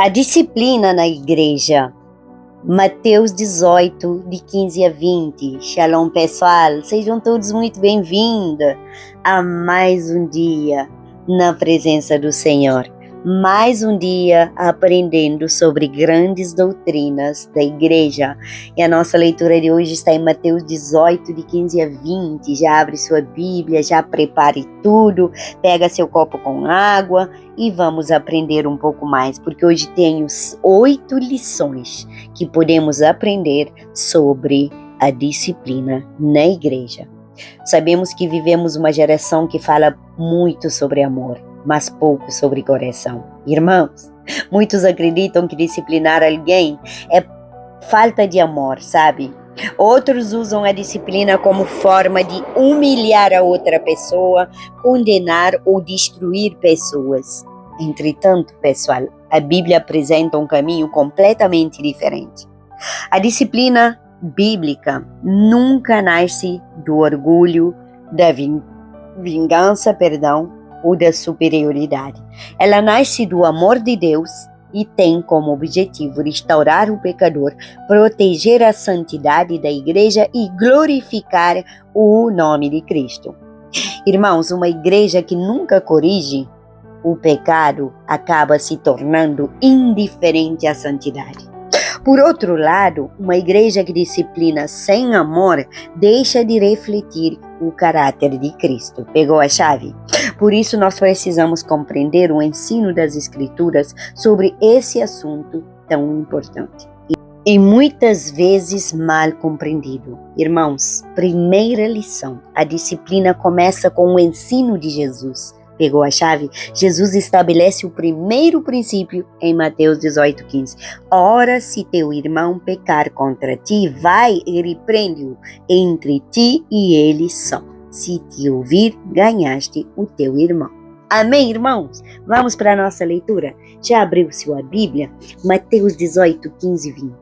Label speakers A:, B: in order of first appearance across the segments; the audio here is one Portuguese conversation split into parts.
A: A disciplina na igreja. Mateus 18, de 15 a 20. Shalom, pessoal. Sejam todos muito bem-vindos a mais um dia na presença do Senhor. Mais um dia aprendendo sobre grandes doutrinas da igreja. E a nossa leitura de hoje está em Mateus 18, de 15 a 20. Já abre sua Bíblia, já prepare tudo, pega seu copo com água e vamos aprender um pouco mais, porque hoje tenho 8 lições que podemos aprender sobre a disciplina na igreja. Sabemos que vivemos uma geração que fala muito sobre amor, mas pouco sobre correção. Irmãos, muitos acreditam que disciplinar alguém é falta de amor, sabe? Outros usam a disciplina como forma de humilhar a outra pessoa, condenar ou destruir pessoas. Entretanto, pessoal, a Bíblia apresenta um caminho completamente diferente. A disciplina bíblica nunca nasce do orgulho, da vingança, ou da superioridade. Ela nasce do amor de Deus e tem como objetivo restaurar o pecador, proteger a santidade da igreja e glorificar o nome de Cristo. Irmãos, uma igreja que nunca corrige o pecado acaba se tornando indiferente à santidade. Por outro lado, uma igreja que disciplina sem amor deixa de refletir o caráter de Cristo. Pegou a chave? Por isso nós precisamos compreender o ensino das Escrituras sobre esse assunto tão importante. E muitas vezes mal compreendido. Irmãos, primeira lição, a disciplina começa com o ensino de Jesus. Pegou a chave? Jesus estabelece o primeiro princípio em Mateus 18:15. Ora, se teu irmão pecar contra ti, vai e repreende-o entre ti e ele só. Se te ouvir, ganhaste o teu irmão. Amém, irmãos? Vamos para a nossa leitura. Já abriu sua Bíblia? Mateus 18:15 20.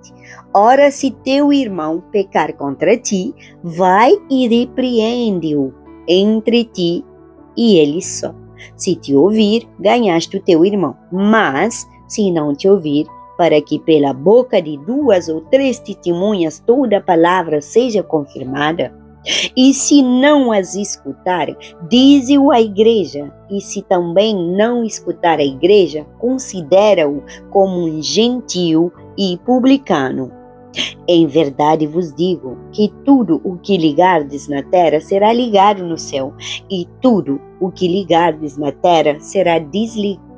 A: Ora, se teu irmão pecar contra ti, vai e repreende-o entre ti e ele só. Se te ouvir, ganhaste o teu irmão. Mas, se não te ouvir, para que pela boca de 2 ou 3 testemunhas toda a palavra seja confirmada, e se não as escutar, dize-o à igreja, e se também não escutar a igreja, considera-o como um gentil e publicano. Em verdade vos digo que tudo o que ligardes na terra será ligado no céu, e tudo o que ligardes na terra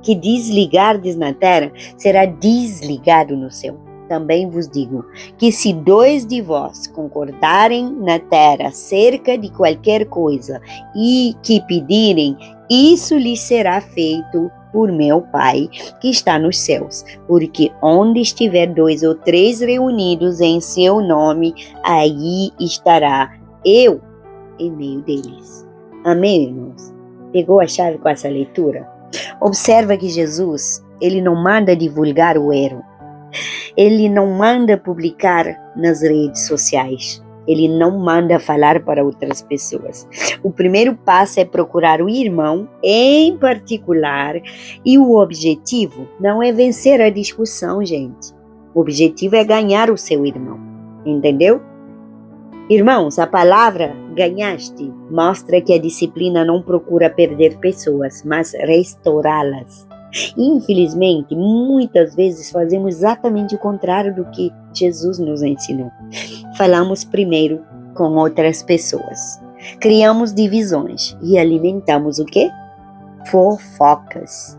A: desligardes na terra será desligado no céu. Também vos digo que se 2 de vós concordarem na terra acerca de qualquer coisa e que pedirem, isso lhes será feito por meu Pai que está nos céus, porque onde estiver 2 ou 3 reunidos em seu nome, aí estará eu em meio deles. Amém, irmãos? Pegou a chave com essa leitura? Observa que Jesus, ele não manda divulgar o erro, ele não manda publicar nas redes sociais, ele não manda falar para outras pessoas. O primeiro passo é procurar o irmão em particular, e o objetivo não é vencer a discussão, gente. O objetivo é ganhar o seu irmão, entendeu? Irmãos, a palavra ganhaste mostra que a disciplina não procura perder pessoas, mas restaurá-las. Infelizmente, muitas vezes fazemos exatamente o contrário do que Jesus nos ensinou. Falamos primeiro com outras pessoas, criamos divisões e alimentamos o quê? Fofocas.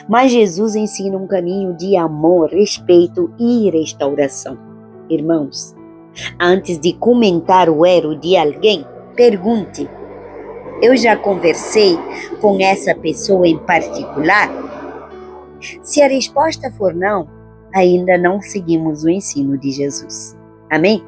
A: Mas Jesus ensina um caminho de amor, respeito e restauração. Irmãos, antes de comentar o erro de alguém, pergunte: eu já conversei com essa pessoa em particular? Se a resposta for não, ainda não seguimos o ensino de Jesus. Amém?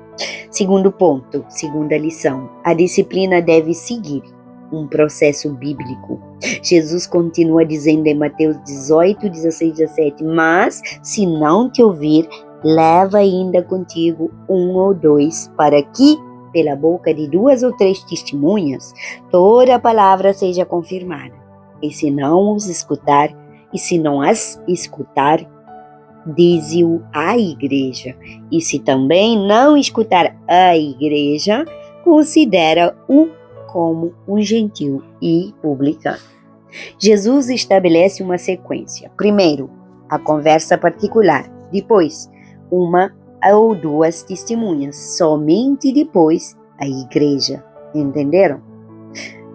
A: Segundo ponto, segunda lição, a disciplina deve seguir um processo bíblico. Jesus continua dizendo em Mateus 18, 16, 17, mas se não te ouvir, leva ainda contigo 1 ou 2, para que, pela boca de 2 ou 3 testemunhas, toda a palavra seja confirmada. E se não as escutar, diz-o à igreja, e se também não escutar a igreja, considera-o como um gentil e publicano. Jesus estabelece uma sequência. Primeiro, a conversa particular. Depois, uma ou duas testemunhas. Somente depois, a igreja. Entenderam?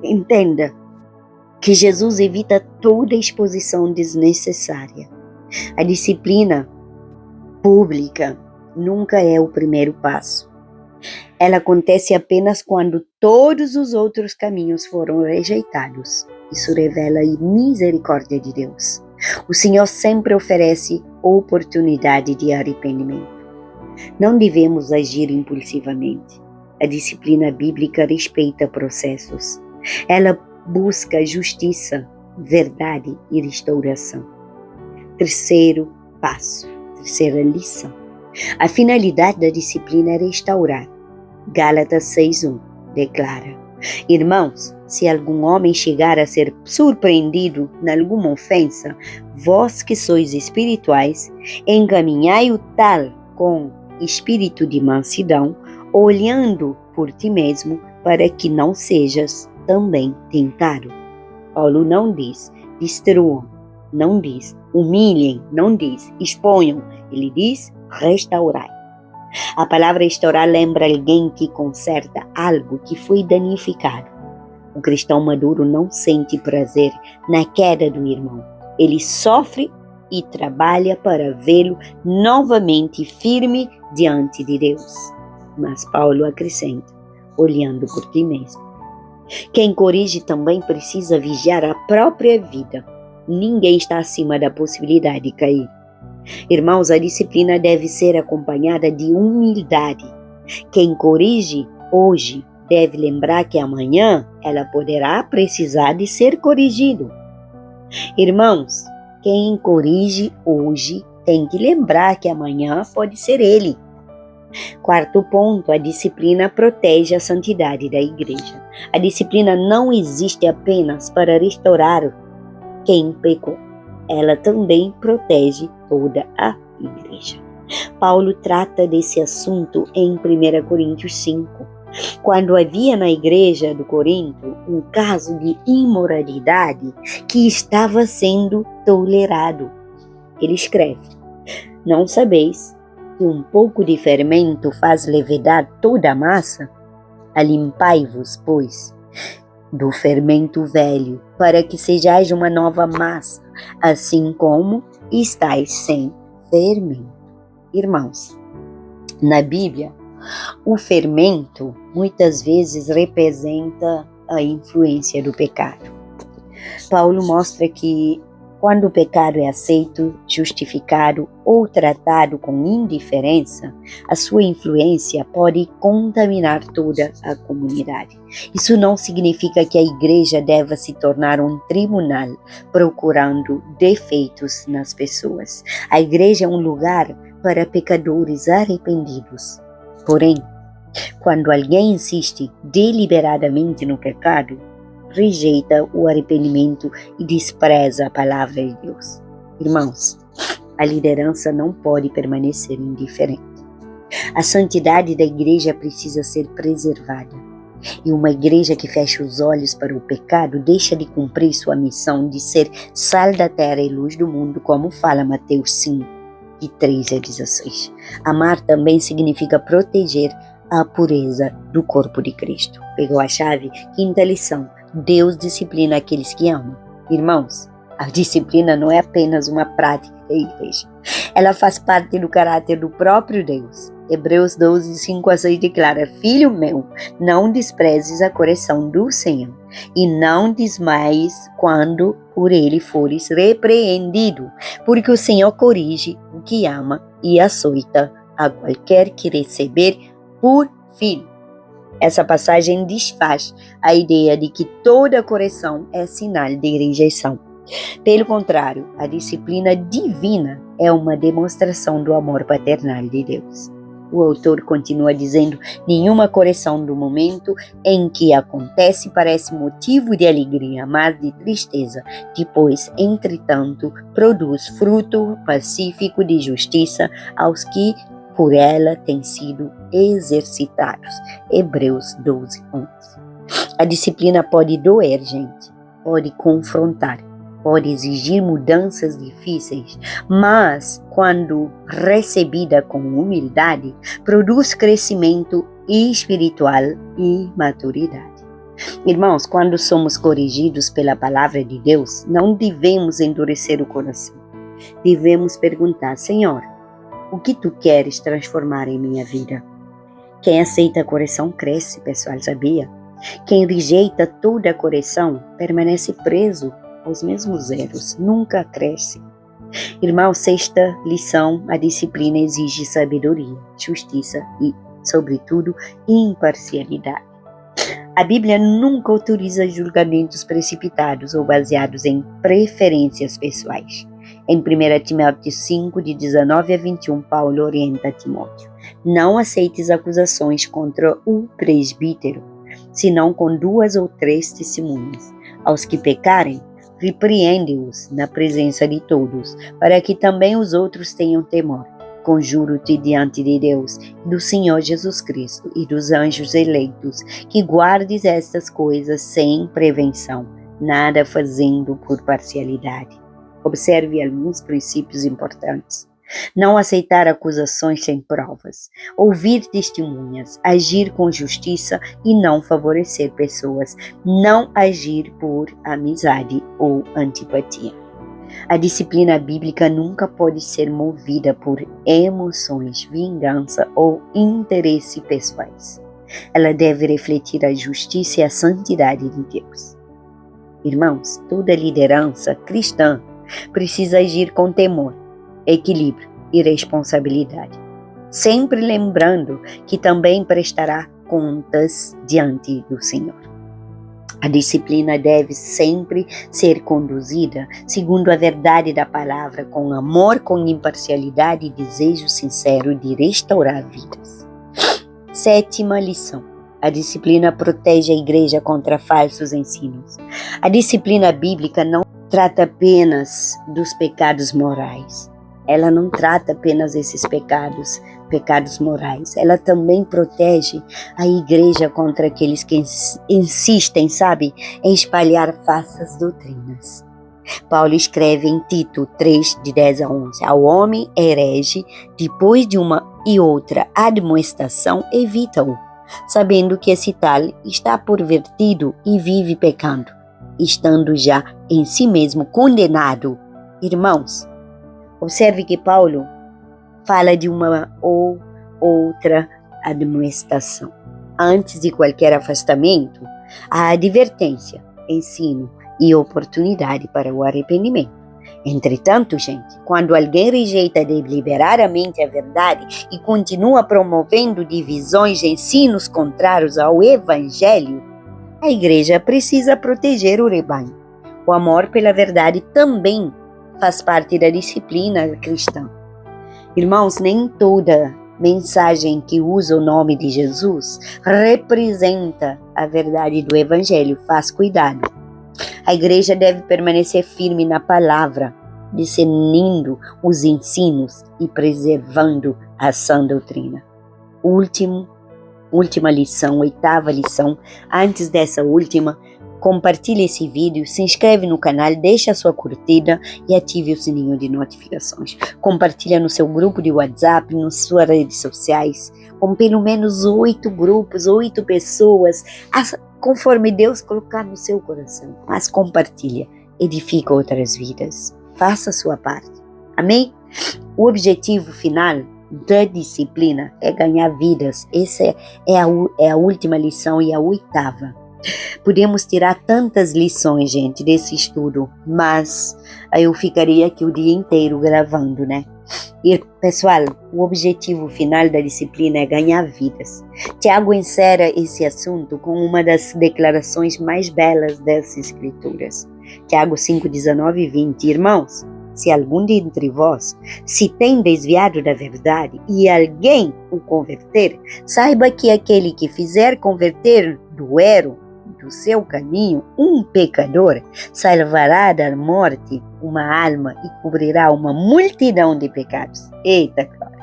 A: Entenda que Jesus evita toda exposição desnecessária. A disciplina pública nunca é o primeiro passo. Ela acontece apenas quando todos os outros caminhos foram rejeitados. Isso revela a misericórdia de Deus. O Senhor sempre oferece oportunidade de arrependimento. Não devemos agir impulsivamente. A disciplina bíblica respeita processos. Ela busca justiça, verdade e restauração. Terceiro passo, terceira lição. A finalidade da disciplina é restaurar. Gálatas 6:1 declara: Irmãos, se algum homem chegar a ser surpreendido em alguma ofensa, vós que sois espirituais, encaminhai o tal com espírito de mansidão, olhando por ti mesmo, para que não sejas também tentado. Paulo não diz destruam, não diz humilhem, não diz exponham, ele diz restaurai. A palavra restaurar lembra alguém que conserta algo que foi danificado. O cristão maduro não sente prazer na queda do irmão. Ele sofre e trabalha para vê-lo novamente firme diante de Deus. Mas Paulo acrescenta, olhando por ti mesmo. Quem corrige também precisa vigiar a própria vida. Ninguém está acima da possibilidade de cair. Irmãos, a disciplina deve ser acompanhada de humildade. Quem corrige hoje deve lembrar que amanhã ela poderá precisar de ser corrigido. Irmãos, quem corrige hoje tem que lembrar que amanhã pode ser ele. Quarto ponto, a disciplina protege a santidade da igreja. A disciplina não existe apenas para restaurar quem pecou. Ela também protege toda a igreja. Paulo trata desse assunto em 1 Coríntios 5. Quando havia na igreja do Corinto um caso de imoralidade que estava sendo tolerado, ele escreve: Não sabeis que um pouco de fermento faz levedar toda a massa? Alimpai-vos, pois, do fermento velho, para que sejais uma nova massa, assim como estáis sem fermento. Irmãos, na Bíblia, o fermento muitas vezes representa a influência do pecado. Paulo mostra que quando o pecado é aceito, justificado ou tratado com indiferença, a sua influência pode contaminar toda a comunidade. Isso não significa que a igreja deva se tornar um tribunal procurando defeitos nas pessoas. A igreja é um lugar para pecadores arrependidos. Porém, quando alguém insiste deliberadamente no pecado, rejeita o arrependimento e despreza a palavra de Deus. Irmãos, a liderança não pode permanecer indiferente. A santidade da igreja precisa ser preservada. E uma igreja que fecha os olhos para o pecado deixa de cumprir sua missão de ser sal da terra e luz do mundo, como fala Mateus 5, de 3 a 16. Amar também significa proteger a pureza do corpo de Cristo. Pegou a chave? Quinta lição. Deus disciplina aqueles que amam. Irmãos, a disciplina não é apenas uma prática da igreja. Ela faz parte do caráter do próprio Deus. Hebreus 12, 5 a 6 declara: Filho meu, não desprezes a correção do Senhor, e não desmaies quando por ele fores repreendido, porque o Senhor corrige o que ama e açoita a qualquer que receber por filho. Essa passagem desfaz a ideia de que toda correção é sinal de rejeição. Pelo contrário, a disciplina divina é uma demonstração do amor paternal de Deus. O autor continua dizendo: nenhuma correção do momento em que acontece parece motivo de alegria, mas de tristeza. Depois, entretanto, produz fruto pacífico de justiça aos que por ela têm sido exercitados. Hebreus 12:11. A disciplina pode doer, gente, pode confrontar, pode exigir mudanças difíceis, mas quando recebida com humildade, produz crescimento espiritual e maturidade. Irmãos, quando somos corrigidos pela palavra de Deus, não devemos endurecer o coração. Devemos perguntar: Senhor, o que tu queres transformar em minha vida? Quem aceita a correção cresce, pessoal, sabia? Quem rejeita toda a correção permanece preso aos mesmos erros, nunca cresce. Irmão, sexta lição: a disciplina exige sabedoria, justiça e, sobretudo, imparcialidade. A Bíblia nunca autoriza julgamentos precipitados ou baseados em preferências pessoais. Em 1 Timóteo 5, de 19 a 21, Paulo orienta Timóteo: não aceites acusações contra o presbítero, senão com 2 ou 3 testemunhas. Aos que pecarem, repreende-os na presença de todos, para que também os outros tenham temor. Conjuro-te diante de Deus, do Senhor Jesus Cristo e dos anjos eleitos, que guardes estas coisas sem prevenção, nada fazendo por parcialidade. Observe alguns princípios importantes. Não aceitar acusações sem provas, ouvir testemunhas, agir com justiça e não favorecer pessoas, não agir por amizade ou antipatia. A disciplina bíblica nunca pode ser movida por emoções, vingança ou interesse pessoais. Ela deve refletir a justiça e a santidade de Deus. Irmãos, toda liderança cristã precisa agir com temor, equilíbrio e responsabilidade, sempre lembrando que também prestará contas diante do Senhor. A disciplina deve sempre ser conduzida segundo a verdade da palavra, com amor, com imparcialidade e desejo sincero de restaurar vidas. Sétima lição: a disciplina protege a igreja contra falsos ensinos. A disciplina bíblica não trata apenas dos pecados morais. Ela não trata apenas esses pecados morais. Ela também protege a igreja contra aqueles que insistem, em espalhar falsas doutrinas. Paulo escreve em Tito 3, de 10 a 11, ao homem herege, depois de uma e outra admoestação, evita-o, sabendo que esse tal está pervertido e vive pecando, estando já em si mesmo condenado. Irmãos, observe que Paulo fala de uma ou outra admoestação. Antes de qualquer afastamento, há advertência, ensino e oportunidade para o arrependimento. Entretanto, gente, quando alguém rejeita deliberadamente a verdade e continua promovendo divisões e ensinos contrários ao Evangelho, a igreja precisa proteger o rebanho. O amor pela verdade também faz parte da disciplina cristã. Irmãos, nem toda mensagem que usa o nome de Jesus representa a verdade do Evangelho. Faz cuidado. A igreja deve permanecer firme na palavra, discernindo os ensinos e preservando a sã doutrina. Última lição, oitava lição. Antes dessa última, compartilhe esse vídeo, se inscreve no canal, deixa a sua curtida e ative o sininho de notificações. Compartilha no seu grupo de WhatsApp, nas suas redes sociais, com pelo menos 8 grupos, 8 pessoas, conforme Deus colocar no seu coração. Mas compartilha, edifica outras vidas. Faça a sua parte. Amém? O objetivo final da disciplina é ganhar vidas. Essa é a última lição e a oitava. Podemos tirar tantas lições, gente, desse estudo, mas eu ficaria aqui o dia inteiro gravando, né? E, pessoal, o objetivo final da disciplina é ganhar vidas. Tiago encerra esse assunto com uma das declarações mais belas das Escrituras. Tiago 5, 19 e 20. Irmãos, se algum dentre vós se tem desviado da verdade e alguém o converter, saiba que aquele que fizer converter do erro do seu caminho um pecador, salvará da morte uma alma e cobrirá uma multidão de pecados. Eita, glória!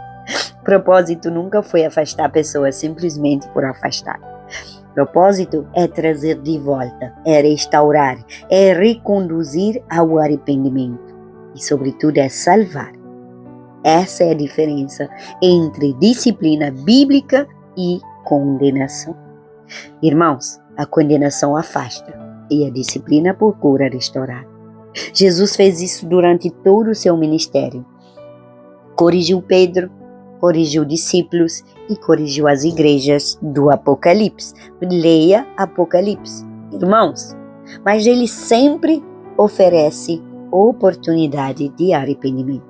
A: O propósito nunca foi afastar pessoas simplesmente por afastar. O propósito é trazer de volta, é restaurar, é reconduzir ao arrependimento e, sobretudo, é salvar. Essa é a diferença entre disciplina bíblica e condenação. Irmãos, a condenação afasta e a disciplina procura restaurar. Jesus fez isso durante todo o seu ministério. Corrigiu Pedro, corrigiu discípulos e corrigiu as igrejas do Apocalipse. Leia Apocalipse, irmãos. Mas ele sempre oferece oportunidade de arrependimento.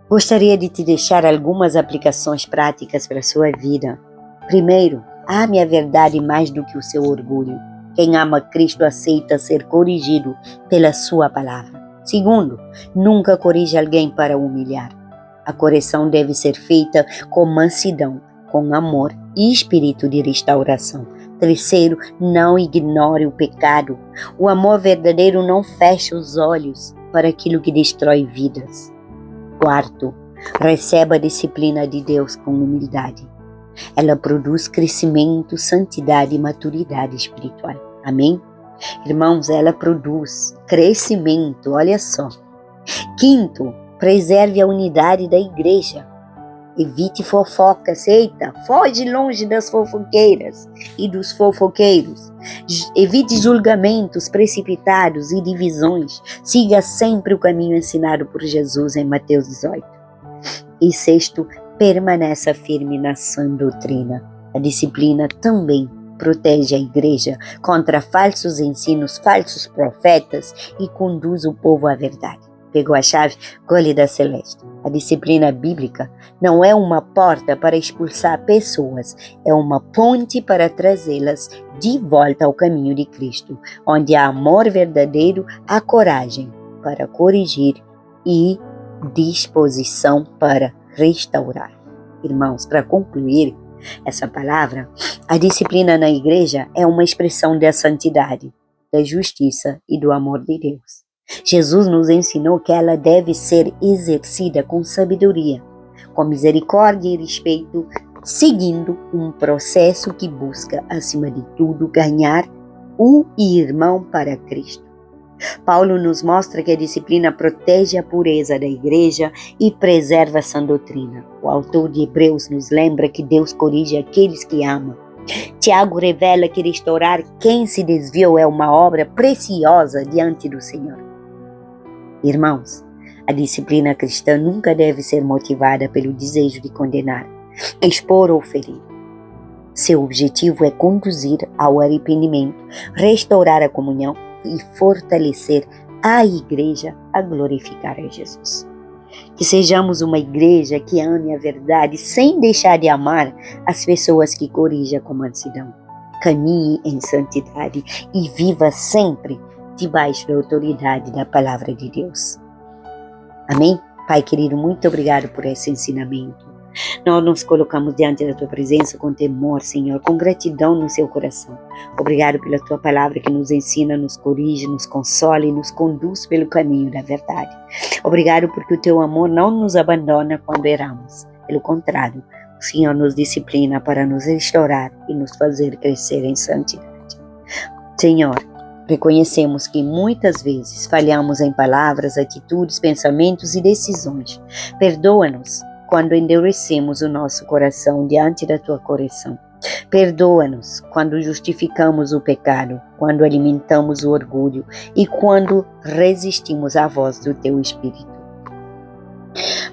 A: Gostaria de te deixar algumas aplicações práticas para a sua vida. Primeiro, ame a verdade mais do que o seu orgulho. Quem ama Cristo aceita ser corrigido pela sua palavra. Segundo, nunca corrija alguém para humilhar. A correção deve ser feita com mansidão, com amor e espírito de restauração. Terceiro, não ignore o pecado. O amor verdadeiro não fecha os olhos para aquilo que destrói vidas. Quarto, receba a disciplina de Deus com humildade. Ela produz crescimento, santidade e maturidade espiritual. Amém? Irmãos, ela produz crescimento, olha só. Quinto, preserve a unidade da igreja. Evite fofocas, eita, foge longe das fofoqueiras e dos fofoqueiros. Evite julgamentos precipitados e divisões. Siga sempre o caminho ensinado por Jesus em Mateus 18. E sexto, permaneça firme na sã doutrina. A disciplina também protege a igreja contra falsos ensinos, falsos profetas e conduz o povo à verdade. Pegou a chave? Gole da Celeste. A disciplina bíblica não é uma porta para expulsar pessoas, é uma ponte para trazê-las de volta ao caminho de Cristo, onde há amor verdadeiro, há coragem para corrigir e disposição para restaurar. Irmãos, para concluir essa palavra, a disciplina na igreja é uma expressão da santidade, da justiça e do amor de Deus. Jesus nos ensinou que ela deve ser exercida com sabedoria, com misericórdia e respeito, seguindo um processo que busca, acima de tudo, ganhar o irmão para Cristo. Paulo nos mostra que a disciplina protege a pureza da igreja e preserva a sã doutrina. O autor de Hebreus nos lembra que Deus corrige aqueles que ama. Tiago revela que restaurar quem se desviou é uma obra preciosa diante do Senhor. Irmãos, a disciplina cristã nunca deve ser motivada pelo desejo de condenar, expor ou ferir. Seu objetivo é conduzir ao arrependimento, restaurar a comunhão e fortalecer a igreja a glorificar a Jesus. Que sejamos uma igreja que ame a verdade sem deixar de amar as pessoas que corrija com mansidão. Caminhe em santidade e viva sempre debaixo da autoridade da palavra de Deus. Amém? Pai querido, muito obrigado por esse ensinamento. Nós nos colocamos diante da Tua presença com temor, Senhor, com gratidão no seu coração. Obrigado pela Tua palavra que nos ensina, nos corrige, nos consola e nos conduz pelo caminho da verdade. Obrigado porque o Teu amor não nos abandona quando erramos. Pelo contrário, o Senhor nos disciplina para nos restaurar e nos fazer crescer em santidade. Senhor, reconhecemos que muitas vezes falhamos em palavras, atitudes, pensamentos e decisões. Perdoa-nos quando endurecemos o nosso coração diante da Tua correção. Perdoa-nos quando justificamos o pecado, quando alimentamos o orgulho e quando resistimos à voz do Teu Espírito.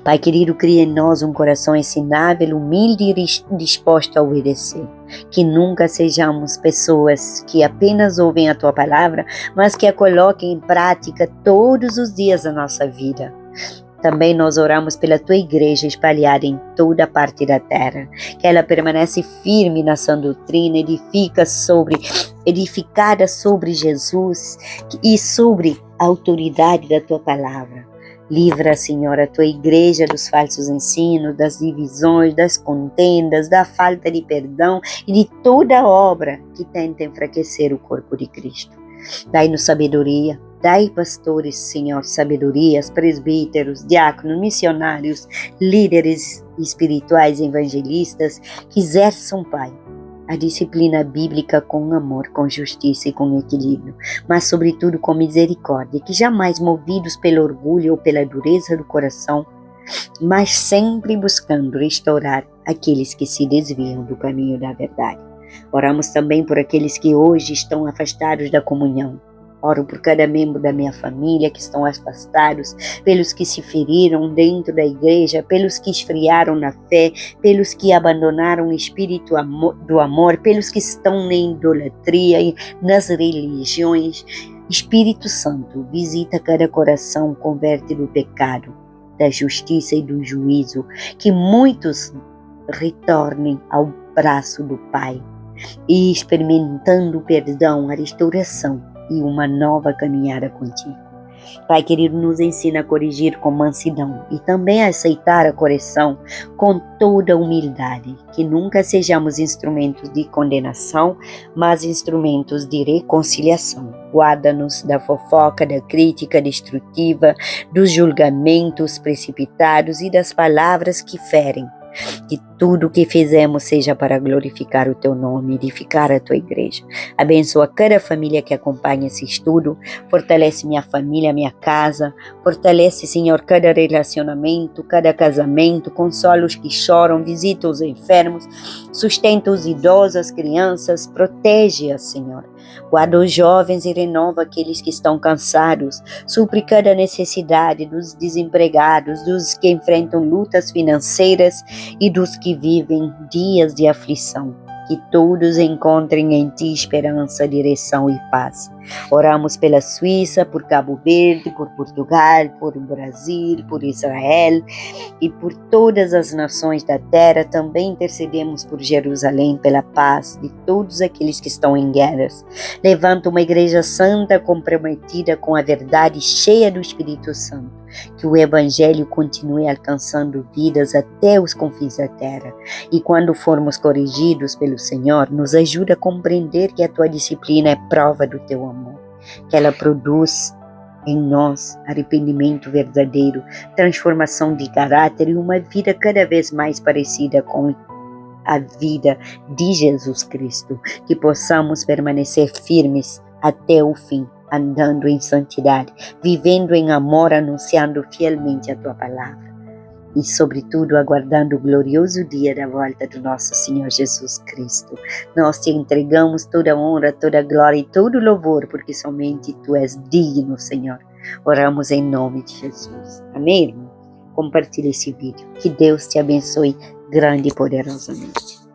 A: Pai querido, cria em nós um coração ensinável, humilde e disposto a obedecer. Que nunca sejamos pessoas que apenas ouvem a Tua palavra, mas que a coloquem em prática todos os dias da nossa vida. Também nós oramos pela Tua igreja espalhada em toda a parte da terra, que ela permanece firme na sã doutrina, edifica sobre edificada sobre Jesus e sobre a autoridade da tua palavra. Livra, Senhor, a tua igreja dos falsos ensinos, das divisões, das contendas, da falta de perdão e de toda obra que tenta enfraquecer o corpo de Cristo. Dai-nos sabedoria, dai pastores, Senhor, sabedorias, presbíteros, diáconos, missionários, líderes espirituais, evangelistas, que exerçam, Pai, a disciplina bíblica com amor, com justiça e com equilíbrio, mas sobretudo com misericórdia, que jamais movidos pelo orgulho ou pela dureza do coração, mas sempre buscando restaurar aqueles que se desviam do caminho da verdade. Oramos também por aqueles que hoje estão afastados da comunhão. Oro por cada membro da minha família que estão afastados, pelos que se feriram dentro da igreja, pelos que esfriaram na fé, pelos que abandonaram o espírito do amor, pelos que estão na idolatria e nas religiões. Espírito Santo, visita cada coração, converte do pecado, da justiça e do juízo, que muitos retornem ao braço do Pai e experimentando o perdão, a restauração e uma nova caminhada contigo. Pai querido, nos ensina a corrigir com mansidão e também a aceitar a correção com toda humildade, que nunca sejamos instrumentos de condenação, mas instrumentos de reconciliação. Guarda-nos da fofoca, da crítica destrutiva, dos julgamentos precipitados e das palavras que ferem. Que tudo o que fizemos seja para glorificar o teu nome, edificar a tua igreja. Abençoa cada família que acompanha esse estudo, fortalece minha família, minha casa, fortalece, Senhor, cada relacionamento, cada casamento, consola os que choram, visita os enfermos, sustenta os idosos, as crianças, protege-as, Senhor. Guarda os jovens e renova aqueles que estão cansados, supre cada necessidade dos desempregados, dos que enfrentam lutas financeiras e dos que vivem dias de aflição. Que todos encontrem em Ti esperança, direção e paz. Oramos pela Suíça, por Cabo Verde, por Portugal, por Brasil, por Israel e por todas as nações da terra. Também intercedemos por Jerusalém, pela paz de todos aqueles que estão em guerras. Levanta uma igreja santa, comprometida com a verdade, cheia do Espírito Santo. Que o Evangelho continue alcançando vidas até os confins da terra. E quando formos corrigidos pelo Senhor, nos ajuda a compreender que a Tua disciplina é prova do Teu amor. Que ela produz em nós arrependimento verdadeiro, transformação de caráter e uma vida cada vez mais parecida com a vida de Jesus Cristo. Que possamos permanecer firmes até o fim, andando em santidade, vivendo em amor, anunciando fielmente a Tua palavra e, sobretudo, aguardando o glorioso dia da volta do nosso Senhor Jesus Cristo. Nós Te entregamos toda a honra, toda a glória e todo o louvor, porque somente Tu és digno, Senhor. Oramos em nome de Jesus. Amém, irmão? Compartilhe esse vídeo. Que Deus te abençoe grande e poderosamente.